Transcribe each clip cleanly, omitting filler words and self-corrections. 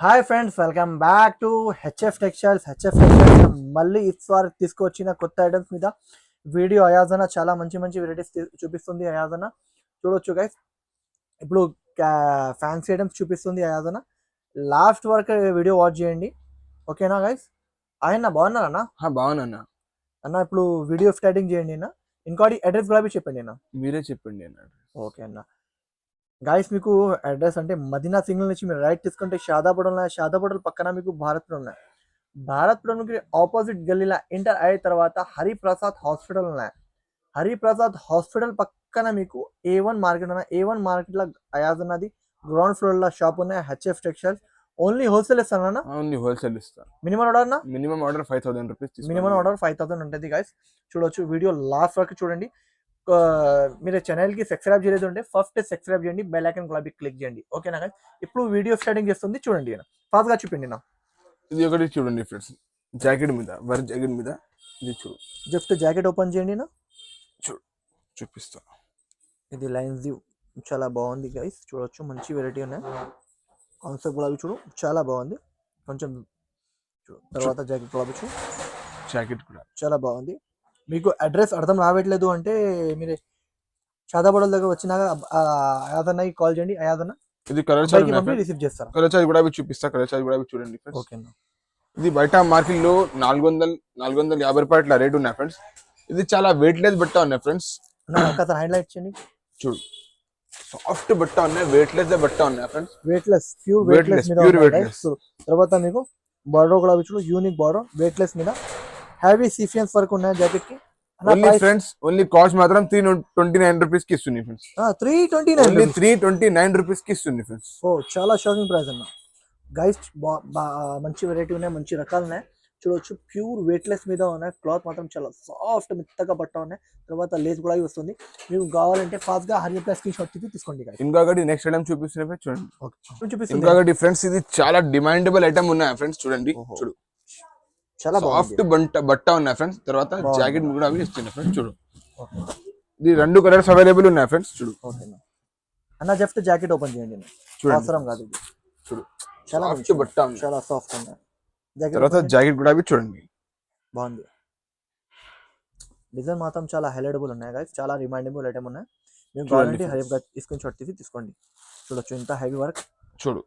Hi friends, welcome back to HF textiles. మళ్ళీ ఇస్వార్ తీసుకొచ్చిన కొత్త ఐటమ్స్ మీద వీడియో. అయాజన చాలా మంచి మంచి వెరైటీస్ చూపిస్తుంది. అయాజన చూడొచ్చు గైస్. ఇప్పుడు ఫ్యాన్సీ ఐటమ్స్ చూపిస్తుంది అయాజన. లాస్ట్ వరకు వీడియో వాచ్ చేయండి, ఓకేనా గైస్? ఆయన బాగున్నారన్నా? బాగున్నా అన్న. ఇప్పుడు వీడియో స్టార్టింగ్ చేయండి అన్న. ఇంకోటి అడ్రస్ కూడా చెప్పండి అన్న. మీరే చెప్పండి అన్న. ఓకే అన్న. గాయస్, మీకు అడ్రస్ అంటే మదీనా సింగిల్ నుంచి మీరు రైట్ తీసుకుంటే షాదాపురం పక్కన మీకు భారత్పురం ఉన్నాయి. భారత్పురంకి ఆపోజిట్ గల్లీలో ఎంటర్ అయిన తర్వాత హరిప్రసాద్ హాస్పిటల్ ఉన్నాయి. హరిప్రసాద్ హాస్పిటల్ పక్కన మీకు A1 మార్కెట్ ఉన్నాయి. A1 మార్కెట్లో అయాజ్ ఉన్నది. గ్రౌండ్ ఫ్లోర్లో షాప్ ఉన్నాయి, హెచ్ఎఫ్ టెక్స్టైల్స్. ఓన్లీ హోల్సేల్ ఇస్తాను. ఓన్లీ హోల్సేల్ ఇస్తాను. మినిమం ఆర్డర్ అన్న? Minimum order 5,000 rupees. Minimum order 5,000 ఉంటుంది గైస్. చూడొచ్చు, వీడియో లాస్ట్ వరకు చూడండి. మీరు ఛానల్కి సబ్స్క్రైబ్ చేయలేదు అంటే ఫస్ట్ సబ్స్క్రైబ్ చేయండి, బెల్ ఐకాన్ కూడా క్లిక్ చేయండి, ఓకేనా గైస్? ఇప్పుడు వీడియో స్టార్టింగ్ చేస్తుంది, చూడండి. ఫాస్ట్గా చూపిండి నా. ఇది ఒకటి చూడండి ఫ్రెండ్స్, జాకెట్ మీద, వర్క్ జాకెట్ మీద. ఇది చూడు, జస్ట్ జాకెట్ ఓపెన్ చేయండి నా. చూపిస్తా. ఇది లైన్స్ వ్యూ, చాలా బాగుంది గైస్. చూడొచ్చు, మంచి వెరైటీ ఉన్నాయి. కాన్సెప్ట్ కూడా చూడు, చాలా బాగుంది. కొంచెం తర్వాత జాకెట్ కూడా చూడు, జాకెట్ కూడా చాలా బాగుంది. మీకు అడ్రస్ అర్థం రావట్లేదు అంటే మీరు షాదాపురం దగ్గర వచ్చినాక అయాదన్నకి కాల్ చేయండి. అయాదన్న ఇది కలర్ చార్ట్ రిసీవ్ చేస్తారు. కలర్ చార్ట్ కూడా చూపిస్తా. కలర్ చార్ట్ కూడా చూడండి ఫ్రెండ్స్. ఓకేనా. ఇది బయట మార్కెట్ లో 450 రూపాయల రేట్ ఉన్నాయి ఫ్రెండ్స్. ఇది చాలా వెయిట్ లెస్ బట్ట ఉన్నాయి ఫ్రెండ్స్. హైలైట్ చేయండి. చూడు, సాఫ్ట్ బట్ట ఉన్నాయి, వెయిట్ లెస్ బట్ట ఉన్నాయి ఫ్రెండ్స్. Weightless, pure weightless. తర్వాత మీకు బార్డర్ కూడా చూడు, యూనిక్ బార్డర్, వెయిట్లెస్ మీద హెవీ సీఫియన్స్ వర్క్ ఉన్నాయి జాకెట్ కి. ఓన్లీ ఫ్రెండ్స్, ఓన్లీ కాస్ట్ మాత్రం 329 రూపీస్ కి ఇస్తుంది ఫ్రెండ్స్. 329 రూపీస్ కి ఇస్తుంది ఫ్రెండ్స్. ఓ, చాలా షాకింగ్ ప్రైస్ అన్న గైస్. మంచి వెరైటీ ఉన్నాయి, మంచి రకాలు ఉన్నాయి. చూడొచ్చు, ప్యూర్ వెయిట్లెస్ మీద ఉన్నాయి. క్లాత్ మాత్రం చాలా సాఫ్ట్ మెత్తగా బట్ట ఉన్నాయి. తర్వాత లేస్ కూడా వస్తుంది. మీకు కావాలంటే ఫాస్ట్ గా హరి ప్లస్ స్క్రీన్ షాట్ తీసుకోండి. ఇంకొకటి నెక్స్ట్ ఐటమ్ చూపిస్తున్నా చూడండి. చూపిస్తుంది. ఇంకొకటి ఫ్రెండ్స్, ఇది చాలా డిమాండబుల్ ఐటమ్ ఉన్నాయి ఫ్రెండ్స్. చూడండి, చూడు, చాలా సాఫ్ట్ బట్ట ఉన్నాయి ఫ్రెండ్స్. తర్వాత జాకెట్ కూడా అవి ఇస్తున్నాయి ఫ్రెండ్స్. చూడు, ఇది 2 కలర్స్ అవైలబుల్ ఉన్నాయి ఫ్రెండ్స్. చూడు అన్న, జస్ట్ జాకెట్ ఓపెన్ చేయండి, అవసరం కాదు. చూడు, చాలా సాఫ్ట్ బట్ట ఉంది, చాలా సాఫ్ట్ ఉన్నాయి. తర్వాత జాకెట్ కూడా అవి చూడండి, బాగుంది. డిజైన్ మాత్రం చాలా హైలైటబుల్ ఉన్నాయి గైస్. చాలా రిమైండబుల్ ఐటమ్ ఉన్నాయి. మీరు కావాలంటే హైగా స్క్రీన్ షాట్ తీసుకోండి. చూడొచ్చు, ఇంత హెవీ వర్క్. చూడు,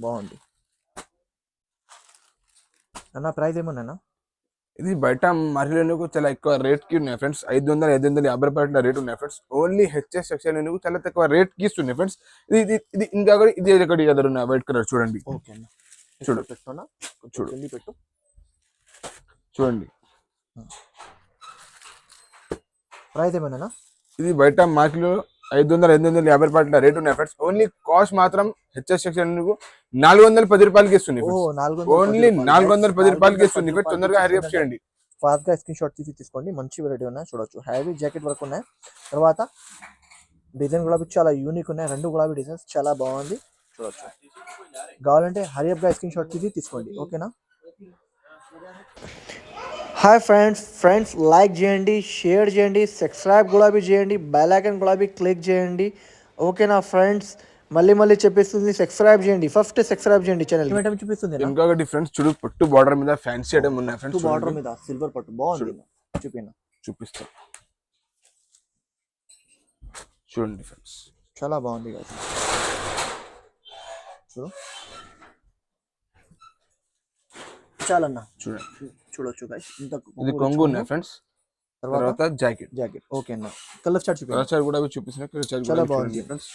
బాగుంది అన్న. ప్రైస్ ఏమన్నా? ఇది బయట మార్కెట్ చాలా ఎక్కువ రేట్ కి ఉన్నాయి ఫ్రెండ్స్. 550 రూపాయల రేట్ ఉన్నాయి ఫ్రెండ్స్. ఓన్లీ హెచ్ఎస్ సెక్షన్ చాలా తక్కువ రేట్ కి ఇస్తున్నాయి ఫ్రెండ్స్. ఇది ఇంకా ఇది ఒకటి ఎదురు ఉన్నాయి, వైట్ కలర్. చూడండి, చూడు, పెట్టు, చూడండి. ప్రైస్ ఏమన్నా? ఇది బయట మార్కెట్ 550 రూపాయల రేట్ ఉన్నాయి ఫ్రెండ్స్. ఓన్లీ కాస్ట్ మాత్రం హెచ్ఎస్ సెక్షన్ 410 రూపాయలకి ఇస్తుంది. ఓన్లీ 410 రూపాయలకి ఇస్తుంది. తొందరగా హరి అప్ చేయండి, ఫాస్ట్ గా స్క్రీన్ షాట్ తీసుకోండి. మంచి వెరైటీ ఉన్నాయి. చూడొచ్చు, హ్యావీ జాకెట్ వర్క్ ఉన్నాయి. తర్వాత డిజైన్ కూడా చాలా యూనిక్ ఉన్నాయి. 2 గులాబీ డిజైన్స్ చాలా బాగుంది. చూడొచ్చు, కావాలంటే హరి అప్ గా స్క్రీన్ షాట్ తీసుకోండి, ఓకేనా? హాయ్ ఫ్రెండ్స్, లైక్ చేయండి, షేర్ చేయండి, సబ్స్క్రైబ్ కూడా చేయండి, బెల్ ఐకాన్ కూడా క్లిక్ చేయండి, ఓకేనా ఫ్రెండ్స్? మళ్ళీ చెప్పేస్తుంది, సబ్స్క్రైబ్ చేయండి. ఫస్ట్ సబ్స్క్రైబ్ చేయండి ఛానల్. ఏమైనా చూపిస్తుంది ఇంకొకటి ఫ్రెండ్స్, చూడు, పట్టు బార్డర్ మీద ఫ్యాన్సీ ఐటమ్ ఉన్నాయి ఫ్రెండ్స్. పట్టు బార్డర్ మీద సిల్వర్ పట్టు బాగుంది. చూపిస్తా, చూడండి ఫ్రెండ్స్, చాలా బాగుంది కదా. చాలన్నా, చూడొచ్చు గైస్. ఇది కొంగు ఉన్నాయి ఫ్రెండ్స్. తర్వాత జాకెట్. ఓకే అన్న. కలర్ చార్ట్ కూడా చూపిస్తున్నా. చాలా బాగుంది ఫ్రెండ్స్.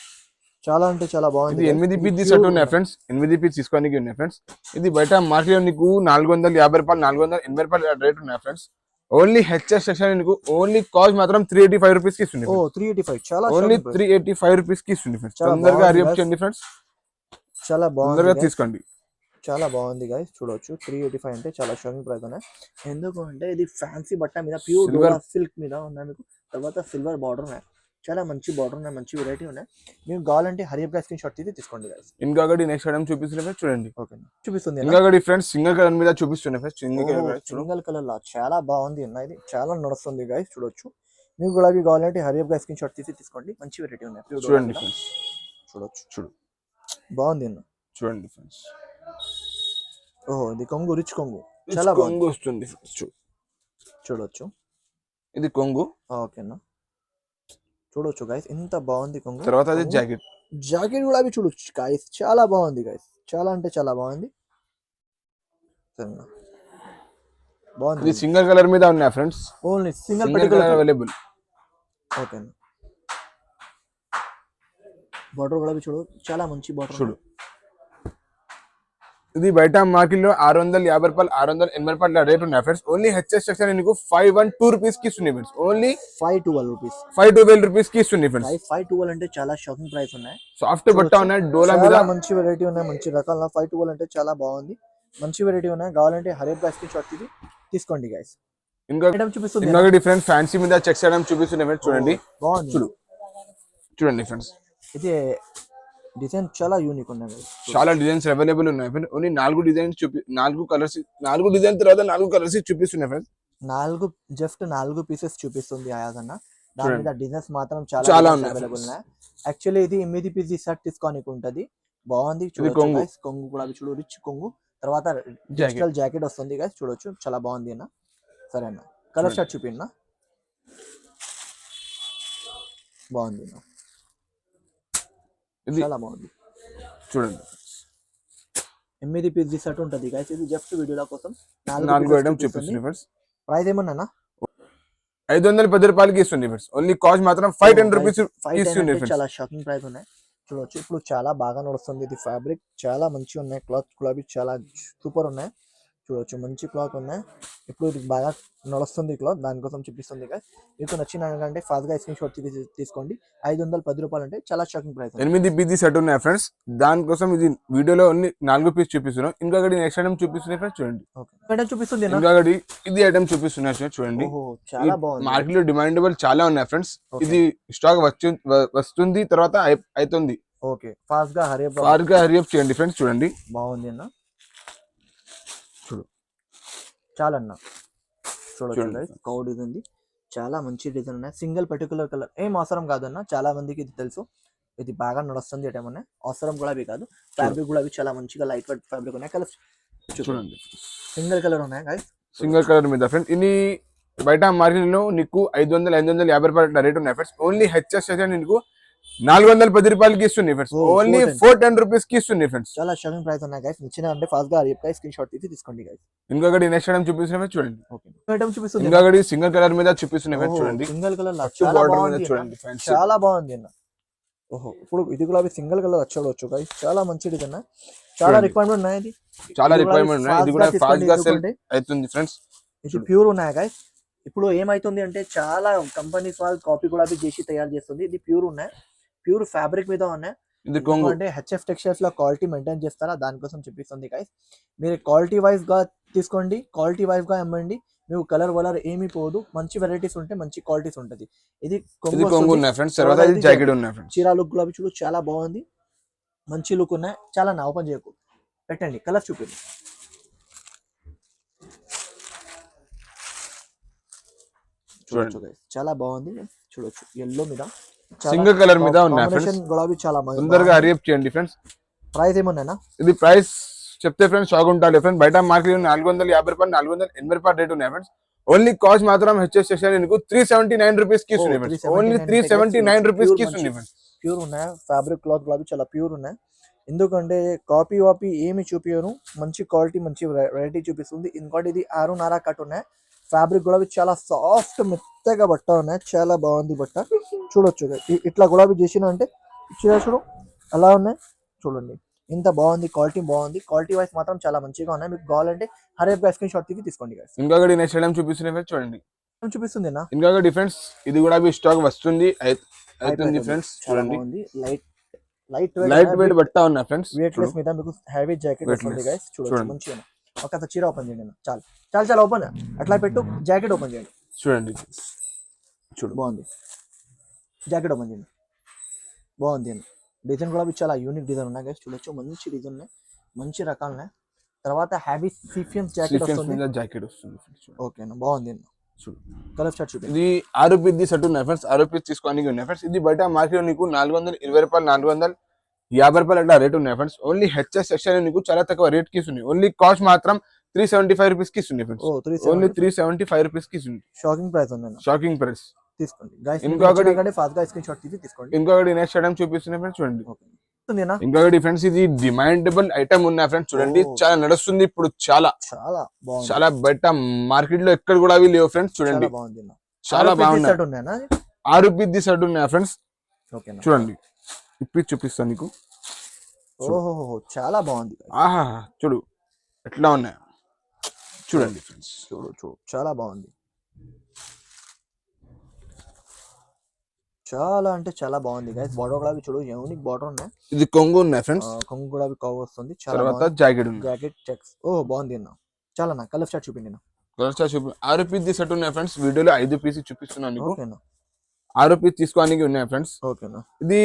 చాలా అంటే చాలా బాగుంది. 8 పీస్ సెట్ ఉన్నాయి ఫ్రెండ్స్. 8 పీస్ తీసుకోనికి ఉన్నాయి ఫ్రెండ్స్. ఇది బయట మార్కెట్ నీకు 450 రూపాయలు, 480 రూపాయల రేట్ ఉన్నాయి ఫ్రెండ్స్. ఓన్లీ హెచ్ఎస్ సెక్షన్ నీకు ఓన్లీ కాస్ట్ మాత్రం 385 రూపీస్ కి ఇస్తుంది. 385, చాలా ఓన్లీ 385 రూపీస్ కి ఇస్తుంది ఫ్రెండ్స్. తొందరగా హరి అప్ చేయండి ఫ్రెండ్స్, చాలా బాగుంది. తొందరగా తీసుకోండి, చాలా బాగుంది గైస్. చూడొచ్చు, 385 అంటే చాలా షాకింగ్ ప్రైస్ ఉన్నాయి. ఎందుకు అంటే ఇది ఫ్యాన్సీ బట్ట మీద ప్యూర్ సిల్క్ మీద ఉన్నాయి మీకు. తర్వాత సిల్వర్ బార్డర్ ఉన్నాయి, చాలా మంచి బార్డర్ ఉన్నాయి, మంచి వెరైటీ ఉన్నాయి. మీకు కావాలంటే హరి అప్ గా స్క్రీన్ షాట్ తీసుకోండి గైస్. ఇంకొకటి నెక్స్ట్ ఐటమ్ చూపిస్తున్నా చూడండి, ఓకే చూపిస్తుంది. ఇంకొకటి ఫ్రెండ్స్, సింగిల్ కలర్ మీద చూపిస్తున్నా ఫ్రెండ్స్. సింగిల్ కలర్ లా చాలా బాగుంది అన్న. ఇది చాలా నడుస్తుంది గైస్. చూడొచ్చు, మీకు కూడా కావాలంటే హరి అప్ గా స్క్రీన్ షాట్ తీసుకోండి. మంచి వెరైటీ ఉన్నాయి. చూడండి ఫ్రెండ్స్, చూడొచ్చు, బాగుంది అన్న. చూడండి ఫ్రెండ్స్. ఓహో ఇది కొంగు రిచ్ కొంగు చాలా బాగుంది కొంగు వస్తుంది friends. చూడొచ్చు ఇది కొంగు, ఓకేనా చూడొచ్చు గైస్ ఎంత బాగుంది కొంగు తర్వాత అది జాకెట్. జాకెట్ కూడా అవి చూడొచ్చు గైస్ చాలా బాగుంది గైస్ చాలా అంటే చాలా బాగుంది సరేనా ఇది బాగుంది సింగిల్ కలర్ మీద ఉన్నాయి friends, only single single colour available. ఓకేనా బార్డర్ కూడా అవి చూడు చాలా మంచి బార్డర్ చూడు ఇది బయట మార్కెట్ లో 650 రూపాయలు 680 రూపాయల రేట్ ఉన్నాయి ఫ్రెండ్స్. ఓన్లీ హెచ్ఎస్ సెక్షన్ నీకు 512 రూపీస్ కి ఇస్తుంది ఫ్రెండ్స్. ఓన్లీ 512 రూపీస్ 512 రూపీస్ కి ఇస్తుంది ఫ్రెండ్స్. 512 అంటే చాలా షాకింగ్ ప్రైస్ ఉన్నాయి సాఫ్ట్ బట్ట ఉన్నాయి, డోలా మీద చాలా మంచి వెరైటీ ఉన్నాయి మంచి రకాల 512 అంటే చాలా బాగుంది మంచి వెరైటీ ఉన్నాయి కావాలంటే హరే ప్రైస్ కి షార్ట్ ఇది తీసుకోండి గైస్ ఇంకా ఐటమ్ చూపిస్తుంది ఇంకొక డిఫరెంట్ ఫ్యాన్సీ మీద చెక్స్ ఐటమ్ చూపిస్తున్నాయి ఫ్రెండ్స్. చూడండి బాగుంది చూడండి ఫ్రెండ్స్, ఇది డిజైన్ చాలా యూనిక్ ఉన్నాయి guys. చాలా డిజైన్స్ అవైలబుల్ ఉన్నాయి friends. Only 4 designs 4 colours, 4 design తర్వాత 4 కలర్స్ చూపిస్తున్నాయి ఫ్రెండ్స్. జస్ట్ 4 పీసెస్ చూపిస్తుంది ఆయాజ్ అన్న దాని మీద డిజైన్స్ మాత్రం చాలా చాలా ఉన్నాయి అవైలబుల్ ఉన్నాయి యాక్చువల్లీ ఇది 8 పీస్ షర్ట్ తీసుకోనికి ఉంటది బాగుంది చూడొచ్చు కొంగు. guys. కొంగు కూడా అవి చూడు రిచ్ కొంగు తర్వాత డిజిటల్ జాకెట్ వస్తుంది guys చూడొచ్చు చాలా బాగుంది అన్న సరే అన్న కలర్ షర్ట్ చూపిన్న బాగుంది అన్న ఇది చాలా బాగుంది చూడండి 8 పీస్ షర్ట్ ఉంటది guys ఇది జస్ట్ వీడియోల కోసం 4 ఐటమ్ చూపిస్తున్నాయి ఫ్రెండ్స్. ప్రైస్ ఏమన్నా 510 రూపాయలకి ఇస్తుంది ఫ్రెండ్స్. ఓన్లీ కాస్ట్ మాత్రం 510 రూపీస్ ఇస్తుంది ఫ్రెండ్స్. చాలా షాకింగ్ ప్రైస్ ఉన్నాయి చూడొచ్చు ఇప్పుడు చాలా బాగా నడుస్తుంది ఇది ఫ్యాబ్రిక్ చాలా మంచిగా ఉన్నాయి క్లాత్ కూడా చాలా సూపర్ ఉన్నాయి చూడొచ్చు మంచి క్లాత్ ఉన్నాయి ఇప్పుడు ఇది బాగా నడుస్తుంది క్లాత్ దానికోసం చూపిస్తుంది guys. మీకు నచ్చిన అంటే ఫాస్ట్ గా స్క్రీన్ షాట్ తీసుకోండి 510 రూపాయలు అంటే చాలా షాకింగ్ ప్రైస్ 8 పీస్ సెట్ ఉన్నాయి ఫ్రెండ్స్. దానికోసం ఇది వీడియోలో ఓన్లీ 4 పీస్ చూపిస్తున్నాం. ఇంకొకటి నెక్స్ట్ ఐటమ్ చూపిస్తున్నాయి ఫ్రెండ్స్ చూడండి. మేడం చూపిస్తుంది ఇంకొకటి ఇది ఐటమ్ చూపిస్తున్నాయి చూడండి. ఓహో చాలా బాగుంది మార్కెట్ లో డిమాండబుల్ చాలా ఉన్నాయి ఫ్రెండ్స్. ఇది స్టాక్ వస్తుంది తర్వాత అవుతుంది. ఓకే ఫాస్ట్ గా హరియప్ చేయండి ఫ్రెండ్స్. చూడండి బాగుంది అన్న చూడు చాలా అన్న చూడొచ్చు కౌడ్ ఇది ఉంది చాలా మంచి డిజైన్ ఉన్నాయి సింగిల్ పర్టికులర్ కలర్ ఏం అవసరం కాదన్న చాలా మందికి ఇది తెలుసు ఇది బాగా నడుస్తుంది ఏమన్నా అవసరం కూడా అవి కాదు ఫ్యాబ్రిక్ కూడా అవి చాలా మంచిగా లైట్ వెయిట్ ఫ్యాబ్రిక్ ఉన్నాయి కలర్స్ చూడండి సింగిల్ కలర్ ఉన్నాయి guys. సింగిల్ కలర్ మీద ఫ్రెండ్స్. ఇది బయట మార్కెట్ లో నీకు 550 రూపాయల రేట్ ఉన్నాయి ఫ్రెండ్స్. ఓన్లీ హెచ్ఎస్ అయితే నీకు 410 రూపాయలకి ఇస్తుంది ఫ్రెండ్స్. ఓన్లీ 410 రూపీస్ కి ఇస్తుంది ఫ్రెండ్స్. చాలా షాకింగ్ ప్రైస్ ఉన్నాయి గైస్ నచ్చిన అంటే ఫాస్ట్ గా రేపు స్క్రీన్ షాట్ తీసుకోండి గైస్. ఇంకొకటి నెక్స్ట్ ఐటమ్ చూపిస్తున్నాయి చూడండి. ఓకే ఐటమ్ చూపిస్తుంది ఇంకొకటి సింగిల్ కలర్ మీద చూపిస్తున్నాయి ఫ్రెండ్స్. చూడండి సింగిల్ కలర్ చాలా బాగుంది చూడండి ఫ్రెండ్స్. చాలా బాగుంది అన్న ఓహో ఇప్పుడు ఇది కూడా సింగిల్ కలర్ చూడవచ్చు గైస్ చాలా మంచి డిజైన్ చాలా రిక్వైర్మెంట్ ఉన్నాయి ఇది చాలా రిక్వైర్మెంట్ ఉన్నాయి. ఇది కూడా ఫాస్ట్ గా సెల్ అవుతుంది ఫ్రెండ్స్. ఇది ప్యూర్ ఉన్నాయి గైస్. ఇప్పుడు ఏమైతుంది అంటే చాలా కంపెనీస్ వాళ్ళు కాపీ కూడా చేసి తయారు చేస్తుంది ఇది ప్యూర్ ఉన్నాయి ప్యూర్ ఫ్యాబ్రిక్ మీద ఉన్నాయి. ఇది కొంగు అంటే హెచ్ఎఫ్ టెక్స్టైల్స్ లో క్వాలిటీ మెయింటైన్ చేస్తారా దానికోసం చూపిస్తుంది గైస్. మీరు క్వాలిటీ వైజ్ గా తీసుకోండి క్వాలిటీ వైజ్ గా అమ్మండి మీకు కలర్ వలర్ ఏమీ పోదు మంచి వెరైటీస్ ఉంటాయి మంచి క్వాలిటీస్ ఉంటది. ఇది కొంగు ఉన్నాయి ఫ్రెండ్స్. తర్వాత ఇది జాకెట్ ఉన్నాయి ఫ్రెండ్స్. చీరా లుక్ గులాబీ చూడు చాలా బాగుంది మంచి లుక్ ఉన్నాయి చాలా నా ఓపెన్ చేయకు పెట్టండి కలర్ చూపించండి చూడొచ్చు గైస్ చాలా బాగుంది చూడొచ్చు ఎల్లో మీద సింగిల్ కలర్ మీద ఉన్నాయి ఫ్రెండ్స్. గులాబీ చాలా తొందరగా హరియప్ చేయండి ఫ్రెండ్స్. ప్రైస్ ఏమన్నా ఇది ప్రైస్ చెప్తే ఫ్రెండ్స్ షాక్ ఉంటారు ఫ్రెండ్స్. బయట మార్కెట్ 450 రూపాయలు 480 రూపాయలు రేట్ ఉన్నాయి ఫ్రెండ్స్. ఓన్లీ కాస్ట్ మాత్రం హెచ్ఎస్ సెక్షన్ నీకు 379 రూపీస్ కి ఇస్తుంది ఫ్రెండ్స్. ఓన్లీ 379 రూపీస్ కి ఇస్తుంది ఫ్రెండ్స్. ప్యూర్ ఉన్నాయి ఫ్యాబ్రిక్ క్లాత్ గులాబీ చాలా ప్యూర్ ఉన్నాయి ఎందుకంటే కాపీ వాపీ ఏమి చూపించరు మంచి క్వాలిటీ మంచి వెరైటీ చూపిస్తుంది. ఇంకోటి ఇది 6.5 కట్ ఉన్నాయి ఫ్యాబ్రిక్ గులాబీ చాలా సాఫ్ట్ మెత్తగా బట్ట ఉన్నాయి చాలా బాగుంది బట్ట చూడొచ్చు ఇట్లా గులాబీ చేసిన అంటే చూడు అలా ఉన్నాయి చూడండి ఇంత బాగుంది క్వాలిటీ బాగుంది క్వాలిటీ వైస్ మాత్రం చాలా మంచిగా ఉన్నాయి. మీకు కావాలంటే హరేపు స్క్రీన్ షాట్ తీసుకోండి guys. ఇంకొకటి నెక్స్ట్ ఐటమ్ చూపిస్తున్నాయి చూడండి చూపిస్తుంది ఇంకొక డిఫరెన్స్ ఇది కూడా స్టాక్ వస్తుంది అవుతుంది ఫ్రెండ్స్. చూడండి లైట్ వెయిట్ బట్ట ఉన్నాయి ఫ్రెండ్స్. వెయిట్ లెస్ మీద మీకు హెవీ జాకెట్ వస్తుంది గైస్ చూడండి మంచిగా ఒక చీర ఓపెన్ చేయండి చాలు చాలా చాలా ఓపెన్ అట్లా పెట్టు జాకెట్ ఓపెన్ చేయండి చూడండి చూడు బాగుంది జాకెట్ ఓపెన్ చేయండి బాగుంది అండి డిజైన్ కూడా చాలా యూనిక్ డిజైన్ ఉన్నాయి గైస్ చూడొచ్చు మంచి డిజైన్ ఉన్నాయి మంచి రకాలు ఉన్నాయి. తర్వాత హ్యావీ సీఫియన్స్ జాకెట్ వస్తుంది ఓకేనా బాగుంది అండి చూడు కలర్ షర్ట్ చూడండి. ఇది 6 పీస్ సెట్ ఉన్నాయి ఫ్రెండ్స్. 6 పీస్ తీసుకోవడానికి ఉన్నాయి ఫ్రెండ్స్. ఇది బయట మార్కెట్ నీకు 420 రూపాయలు రూపాయలు అట్లా రేట్ ఉన్నాయి ఫ్రెండ్స్. ఓన్లీ హెచ్ఎస్ సెక్షన్ నీకు చాలా తక్కువ రేట్ కి ఇస్తుంది. ఓన్లీ కాస్ట్ మాత్రం 375 రూపీస్ కి ఇస్తుంది ఫ్రెండ్స్. ఓ ఓన్లీ 370 375 రూపీస్ కి ఇస్తుంది. షాకింగ్ ప్రైస్ ఉందన్న. Shocking price. తీసుకోండి గైస్. ఇంకొకటి ఫాస్ట్ గా స్క్రీన్ షాట్ తీసి తీసుకోండి. ఇంకొకటి నెక్స్ట్ ఐటమ్ చూపిస్తున్నాయి ఫ్రెండ్స్ చూడండి. ఉందేనా? ఇంకొకటి ఫ్రెండ్స్ ఇది డిమాండబుల్ ఐటమ్ ఉన్నాయి ఫ్రెండ్స్ చూడండి. చాలా నడుస్తుంది ఇప్పుడు, చాలా చాలా బాగుంది. చాలా బయట మార్కెట్ లో ఎక్కడ కూడా అవి లేవు ఫ్రెండ్స్ చూడండి. చాలా బాగుంది. చాలా బాగున్నాయి. 6 పీస్ సెట్ ఉన్నాయి ఫ్రెండ్స్. ఓకేనా? చూడండి ఇప్పి చూపిస్తాను నీకు. ఓహో చాలా బాగుంది. ఆహా చూడు ఎట్లా ఉన్నాయి చూడండి ఫ్రెండ్స్. చూడు చాలా బాగుంది. చాలా అంటే చాలా బాగుంది గైస్. బార్డర్ కూడా చూడు యూనిక్ బార్డర్ ఉన్నాయి. ఇది కొంగు ఉన్నాయి ఫ్రెండ్స్. కొంగు కూడా కవర్ వస్తుంది. చాలా తర్వాత జాకెట్ ఉంది. Jacket checks. ఓ బాగుంది అన్న. చాలా నా కలర్ స్టార్ట్ చూపిండి నా. కలర్ స్టార్ట్ చూపి 6 పీస్ సెట్ ఉన్నాయి ఫ్రెండ్స్. వీడియోలో 5 పీస్ చూపిస్తున్నాను నీకు. ఓకేనా? 6 పీస్ తీసుకోవడానికి ఉన్నాయి ఫ్రెండ్స్. ఓకేనా? ఇది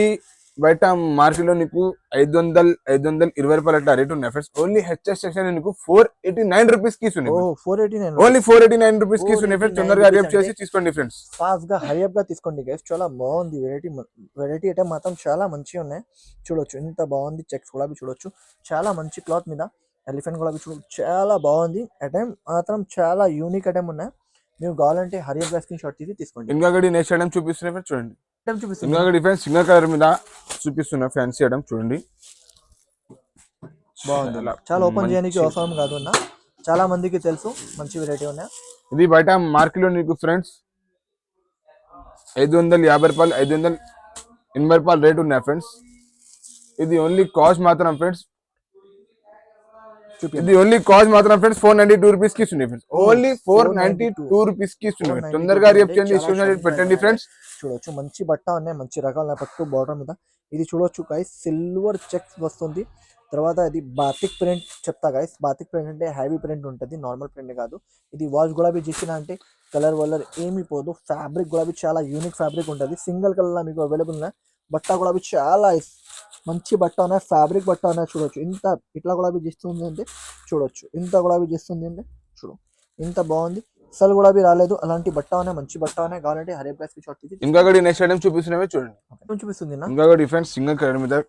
బయట మార్కెట్ లో నీకు 520 రూపాయలు అట్లా రేట్ ఉన్నాయి ఫ్రెండ్స్. ఓన్లీ హెచ్ఎస్ సెక్షన్ నీకు 489 రూపీస్ కి ఇస్తుంది. 489 ఓన్లీ 489 రూపీస్ కి ఇస్తుంది ఫ్రెండ్స్. తొందరగా రేప్ చేసి తీసుకోండి ఫ్రెండ్స్. ఫాస్ట్ గా హరియప్ గా తీసుకోండి గైస్. చాలా బాగుంది. వెరైటీ ఐటమ్ మాత్రం చాలా మంచిగా ఉన్నాయి. చూడొచ్చు ఎంత బాగుంది. చెక్స్ కూడా చూడొచ్చు. చాలా మంచి క్లాత్ మీద ఎలిఫెంట్ కూడా చూడు చాలా బాగుంది. ఐటమ్ మాత్రం చాలా యూనిక్ ఐటమ్ ఉన్నాయి. మీరు కావాలంటే హరియప్ గా స్క్రీన్ షాట్ తీసి తీసుకోండి. ఇంకొకటి నెక్స్ట్ ఐటమ్ చూపిస్తున్నాయి ఫ్రెండ్స్ చూడండి. చూపిస్తుంది. ఇంకొకటి ఫ్రెండ్స్ సింగల్ కలర్ మీద చూపిస్తున్నా ఫ్యాన్సీ ఐటమ్ చూడండి. బాగుంది. చాలా ఓపెన్ చేయడానికి అవసరం కాదు అన్న. చాలా మందికి తెలుసు మంచి వెరైటీ ఉన్నాయి. ఇది బయట మార్కెట్ లో నీకు ఫ్రెండ్స్ 550 రూపాయలు 580 రూపాయలు రేట్ ఉన్నాయి ఫ్రెండ్స్. ఇది ఓన్లీ కాస్ట్ మాత్రం ఫ్రెండ్స్. ఇది ఓన్లీ కాస్ట్ మాత్రం ఫ్రెండ్స్ 492 రూపీస్ కి ఇస్తుంది ఫ్రెండ్స్. ఓన్లీ 492 రూపీస్ కి ఇస్తుంది. తొందరగా రేపు చేయండి పెట్టండి ఫ్రెండ్స్. చూడొచ్చు మంచి బట్ట ఉన్నాయి. మంచి రకాల పట్టు బార్డర్ మీద ఇది చూడొచ్చు గైస్. సిల్వర్ చెక్స్ వస్తుంది. తర్వాత ఇది బాతిక్ ప్రింట్ చెప్తా గైస్. బాతిక్ ప్రింట్ అంటే హెవీ ప్రింట్ ఉంటుంది. నార్మల్ ప్రింట్ కాదు. ఇది వాష్ గులాబీ చేసిన అంటే కలర్ వల్లర్ ఏమి పోదు. ఫ్యాబ్రిక్ గులాబీ చాలా యూనిక్ ఫ్యాబ్రిక్ ఉంటుంది. సింగిల్ కలర్ మీకు అవైలబుల్ ఉన్నాయి. బట్ట గులాబీ చాలా మంచి బట్ట ఉన్నాయి. ఫ్యాబ్రిక్ బట్ట ఉన్నాయి. చూడొచ్చు ఇంత ఇట్లా గులాబీ చేస్తుంది అంటే చూడొచ్చు. ఇంత గులాబీ చేస్తుంది అంటే చూడు ఇంత బాగుంది. అసలు గులాబీ రాలేదు. అలాంటి బట్ట ఉన్నాయి. మంచి బట్ట ఉన్నాయి. కావాలంటే హరే ప్రైస్ కి షార్ట్ తీసి ఇంకొకటి నెక్స్ట్ ఐటమ్ చూపిస్తున్నామే చూడండి. చూపిస్తుంది. ఇంకొకటి డిఫరెంట్ సింగిల్ కలర్ మీద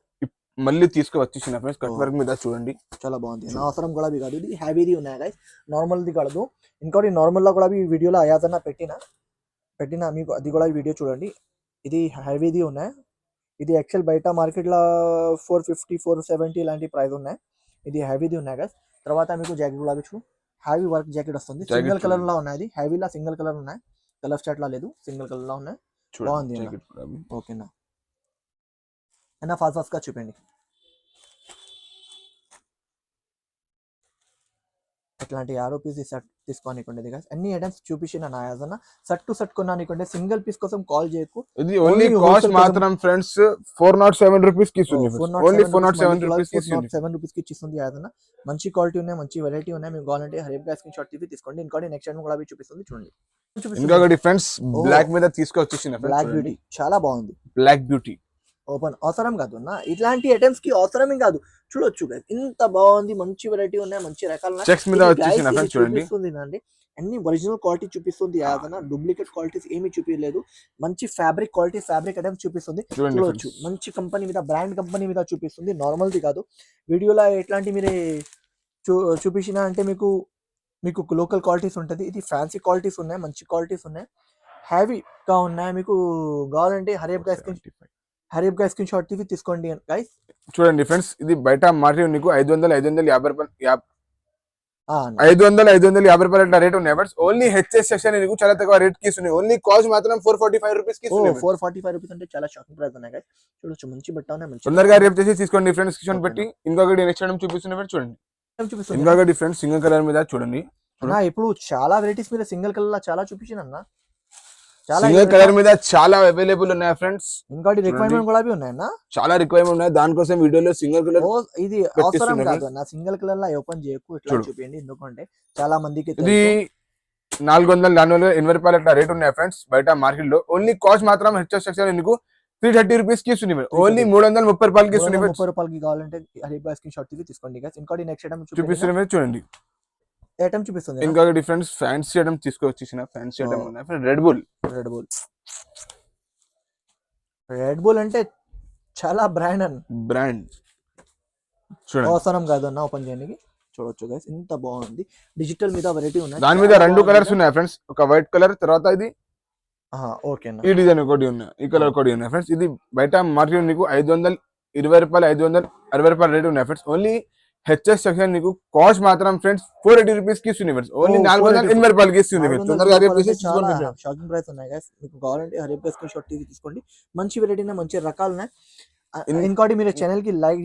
మళ్ళీ తీసుకువచ్చేసిన ఫ్రెండ్స్. కట్ వర్క్ మీద చూడండి చాలా బాగుంది. నా అవసరం గులాబీ కాదు. ఇది హ్యావీది ఉన్నాయి గైస్. నార్మల్ది కాదు. ఇంకోటి నార్మల్ లా కూడా ఈ వీడియోలో అయాదన్న పెట్టిన మీకు అది కూడా ఈ వీడియో చూడండి. ఇది హ్యావీది ఉన్నాయి. ఇది యాక్చువల్ బయట మార్కెట్లో 450 470 ఇలాంటి ప్రైస్ ఉన్నాయి. ఇది హ్యావీది ఉన్నాయి గైస్. తర్వాత మీకు జాకెట్ గులాబీ చూడు హ్యావీ వర్క్ జాకెట్ వస్తుంది. సింగిల్ కలర్ లో ఉన్నాయి. హ్యావీలా సింగిల్ కలర్ ఉన్నాయి. కలర్ స్టార్ట్ లా లేదు. సింగిల్ కలర్ లో ఉన్నాయి. బాగుంది. ఓకేనా అన్న ఫాస్ట్ గా చూపండి. ఇట్లాంటి 6 పీస్ సెట్ తీసుకోనికండి గైస్. అన్ని ఐటమ్స్ చూపించిన నా యాజన సెట్ టు సెట్ కొన్నానికండి. సింగిల్ పీస్ కోసం కాల్ చేయకు. ఇది ఓన్లీ కాస్ట్ మాత్రం ఫ్రెండ్స్ 407 రూపీస్ కి ఇస్తుంది. ఓన్లీ 407 రూపీస్ కి ఇస్తుంది. 407 రూపీస్ కి ఇస్తుంది యాజన. మంచి క్వాలిటీ ఉన్నాయి. మంచి వెరైటీ ఉన్నాయి. మీకు కావాలంటే హరీబ్ గా స్క్రీన్ షాట్ తీసి తీసుకోండి. ఇంకోటి నెక్స్ట్ టైం కూడా చూపిస్తుంది చూడండి. ఇంకొకటి ఫ్రెండ్స్ బ్లాక్ మీద తీసుకొచ్చేసిన బ్లాక్ బ్యూటీ చాలా బాగుంది. బ్లాక్ బ్యూటీ ఓపెన్ అవసరం కాదు అన్న. ఇట్లాంటి ఐటమ్స్ కి అవసరమే కాదు. చూడొచ్చు ఇంత బాగుంది. మంచి వెరైటీ ఉన్నాయి. మంచి రకాల చెక్స్ మీద వచ్చేసిన ఫ్రెండ్స్ చూడండి. అండి అన్ని ఒరిజినల్ క్వాలిటీ చూపిస్తుంది యాదన. డూప్లికేట్ క్వాలిటీస్ ఏమి చూపించలేదు. మంచి ఫ్యాబ్రిక్ క్వాలిటీ ఫ్యాబ్రిక్ ఐటమ్స్ చూపిస్తుంది. చూడొచ్చు మంచి కంపెనీ మీద బ్రాండ్ కంపెనీ మీద చూపిస్తుంది. నార్మల్ది కాదు. వీడియోలో ఎట్లాంటి మీరే చూపించిన అంటే మీకు లోకల్ క్వాలిటీస్ ఉంటుంది. ఇది ఫ్యాన్సీ క్వాలిటీస్ ఉన్నాయి. మంచి క్వాలిటీస్ ఉన్నాయి. హ్యావీగా ఉన్నాయి. మీకు కావాలంటే హరీబ్ గా స్క్రీన్ షాట్ తీసి తీసుకోండి గైస్. చూడండి ఫ్రెండ్స్ ఇది బయట మార్కెట్ నీకు 550 రూపాయలు రేట్ ఉన్నాయి. బట్ ఓన్లీ హెచ్ఎస్ సెక్షన్ నీకు చాలా తక్కువ రేట్ కి ఇస్తుంది. ఓన్లీ కాస్ట్ మాత్రం 445 రూపీస్ కి ఇస్తుంది. 445 రూపీస్ అంటే చాలా షాకింగ్ ప్రైస్ ఉన్నాయి గైస్. చూడొచ్చు మంచి బట్ట ఉన్నాయి. మంచి తొందరగా రేపు చేసి తీసుకోండి ఫ్రెండ్స్. స్క్రీన్ పెట్టి ఇంకొకటి నెక్స్ట్ టైం చూపిస్తున్నా చూడండి. ఇంకొకటి ఫ్రెండ్స్ సింగిల్ కలర్ మీద చూడండి. ఇప్పుడు చాలా వెరైటీస్ మీద సింగిల్ కలర్ చాలా చూపించిన సింగిల్ కలర్ మీద చాలా అవైలబుల్ ఉన్నాయి ఫ్రెండ్స్. ఇంకోటి రిక్వైర్మెంట్ కూడా ఉన్నాయన్నా. చాలా రిక్వైర్మెంట్ ఉన్నాయి. దానికోసం వీడియోలో సింగిల్ కలర్ ఇది అవసరం కాదు అన్న. సింగిల్ కలర్ లా ఓపెన్ చేయకు. ఇట్లా చూపించండి. ఎందుకంటే చాలా మందికి ఇది 480 రూపాయలు అట్లా రేట్ ఉన్నాయి ఫ్రెండ్స్ బయట మార్కెట్ లో. ఓన్లీ కాస్ట్ మాత్రం హెచ్ఎస్ సెక్షన్ నీకు 330 రూపీస్ కి ఇస్తుంది. ఓన్లీ 330 రూపాయలకి ఇస్తుంది. 30 రూపాయలకి కావాలంటే హరీబ్ గా స్క్రీన్ షాట్ తీసి తీసుకోండి. ఇంకోటి నెక్స్ట్ ఐటమ్ చూపిస్తున్నా చూడండి. ఐటమ్ చూపిస్తుంది. ఇంకా డిఫరెంట్ ఫ్యాన్సీ ఐటమ్ తీసుకొచ్చేసిన ఫ్యాన్సీ ఐటమ్ ఉన్నాయి. రెడ్ బుల్ అంటే చాలా బ్రాండ్ అన్న, బ్రాండ్ చూడండి. అవసరం కాదన్న ఓపెన్ చేయడానికి. చూడొచ్చు గైస్ ఇంత బాగుంది. డిజిటల్ మీద వెరైటీ ఉన్నాయి. దాని మీద 2 కలర్స్ ఉన్నాయి ఫ్రెండ్స్, ఒక వైట్ కలర్ తర్వాత ఇది ఓకే అన్న. ఈ డిజైన్ ఒకటి ఉన్నాయి, ఈ కలర్ ఒకటి ఉన్నాయి ఫ్రెండ్స్. ఇది బయట మార్కెట్ నీకు 520 రూపాయలు 560 రూపాయలు రేట్ ఉన్నాయి ఫ్రెండ్స్. ఓన్లీ హెచ్ఎస్ సెక్షన్ నీకు కాస్ట్ మాత్రం ఫ్రెండ్స్ 480 రూపీస్ కి ఇస్తుంది ఫ్రెండ్స్. ఓన్లీ 480 రూపాయలకి ఇస్తుంది ఫ్రెండ్స్. తొందరగా హరి ప్లేస్ చాలా తీసుకోండి. షాకింగ్ ప్రైస్ ఉన్నాయి గైస్. మీకు కావాలంటే హరి ప్లేస్ స్క్రీన్ షాట్ తీసుకోండి. మంచి వెరైటీ మంచి రకాలు ఉన్నాయి. ఇంకోటి మీరు ఛానల్ కి లైక్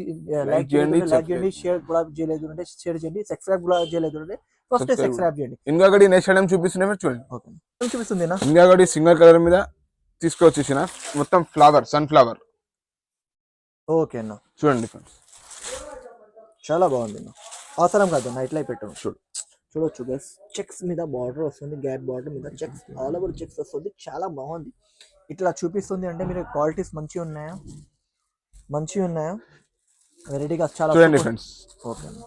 చేయండి, షేర్ కూడా చేయలేదు అంటే షేర్ చేయండి, సబ్స్క్రైబ్ కూడా చేయలేదు అంటే ఫస్ట్ సబ్స్క్రైబ్ చేయండి. ఇంకొకటి నెక్స్ట్ ఐటమ్ చూపిస్తున్నాయి చూడండి. ఓకే చూపిస్తుంది నా ఇంకొకటి సింగిల్ కలర్ మీద తీసుకొచ్చేసిన మొత్తం ఫ్లవర్, సన్ ఫ్లవర్. ఓకే అన్న చూడండి ఫ్రెండ్స్, చాలా బాగుంది అన్న. అవసరం కాదు అన్న, ఇట్లా పెట్టాను. చూడొచ్చు గైస్, చెక్స్ మీద బార్డర్ వస్తుంది, గ్యాప్ బార్డర్ మీద చెక్స్, ఆల్ ఓవర్ చెక్స్ వస్తుంది. చాలా బాగుంది. ఇట్లా చూపిస్తుంది అంటే మీరు క్వాలిటీస్ మంచిగా ఉన్నాయా, వెరైటీగా చాలా చూడండి ఫ్రెండ్స్. ఓకే అన్న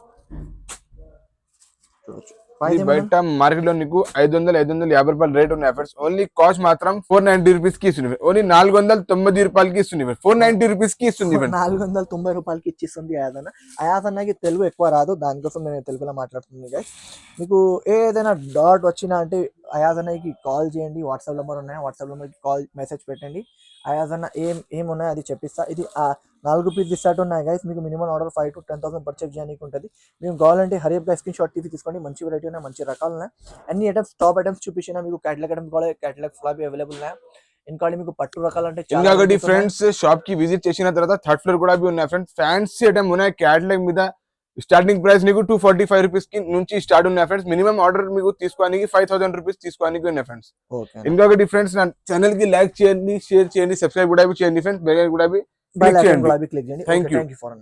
చూడొచ్చు. ఇది బయట మార్కెట్ లో నీకు 550 రూపాయలు రేట్ ఉన్నాయి ఫ్రెండ్స్. ఓన్లీ కాస్ట్ మాత్రం 490 రూపీస్ కి ఇస్తుంది. ఓన్లీ 490 రూపాయలకి ఇస్తుంది. 490 రూపీస్ కి ఇస్తుంది. 490 రూపాయలకి ఇచ్చిస్తుంది అయాదన్నకి. తెలుగు ఎక్కువ రాదు, దానికోసం నేను తెలుగులో మాట్లాడుతుంది గైస్. మీకు ఏదైనా డౌట్ వచ్చినా అంటే అయాదన్నకి కాల్ చేయండి. వాట్సాప్ నెంబర్ ఉన్నాయి, వాట్సాప్ నెంబర్కి కాల్ మెసేజ్ పెట్టండి. అయాదన్న ఏం ఉన్నాయో అది చెప్పిస్తా. ఇది 4 పీస్ సెట్ ఉన్నాయి గైస్. మీకు మినిమం ఆర్డర్ 5,000 to 10,000 పర్చేజ్ చేయడానికి ఉంటుంది. మీకు కావాలంటే హరి ప్లేస్ స్క్రీన్ షాట్ తీసుకోండి. మంచి వెరైటీ ఉన్నాయి, మంచి రకాలు ఉన్నాయి. అన్ని ఐటమ్స్ టాప్ ఐటమ్స్ చూపించిన మీకు క్యాటలాగ్ ఐటమ్స్ కూడా క్యాటలాగ్ ఫ్లాబీ అవైలబుల్ ఉన్నాయి. ఇంకా మీకు పట్టు రకాలు అంటే ఇంకొకటి ఫ్రెండ్స్, షాప్ కి విజిట్ చేసిన తర్వాత 3rd ఫ్లోర్ కూడా ఉన్నాయి ఫ్రెండ్స్. ఫ్యాన్సీ ఐటమ్ ఉన్నాయి. క్యాటలాగ్ మీద స్టార్టింగ్ ప్రైస్ నీకు 245 రూపీస్ కి నుంచి స్టార్ట్ ఉన్నాయి ఫ్రెండ్స్. మినిమం ఆర్డర్ మీకు తీసుకోవడానికి 5,000 రూపీస్ తీసుకోవడానికి ఉన్నాయి ఫ్రెండ్స్. ఇంకొకటి ఫ్రెండ్స్, నా ఛానల్ కి లైక్ చేయండి, షేర్ చేయండి, సబ్స్క్రైబ్ కూడా చేయండి ఫ్రెండ్స్. బెల్ కూడా క్లిక్ చేయండి. Thank you for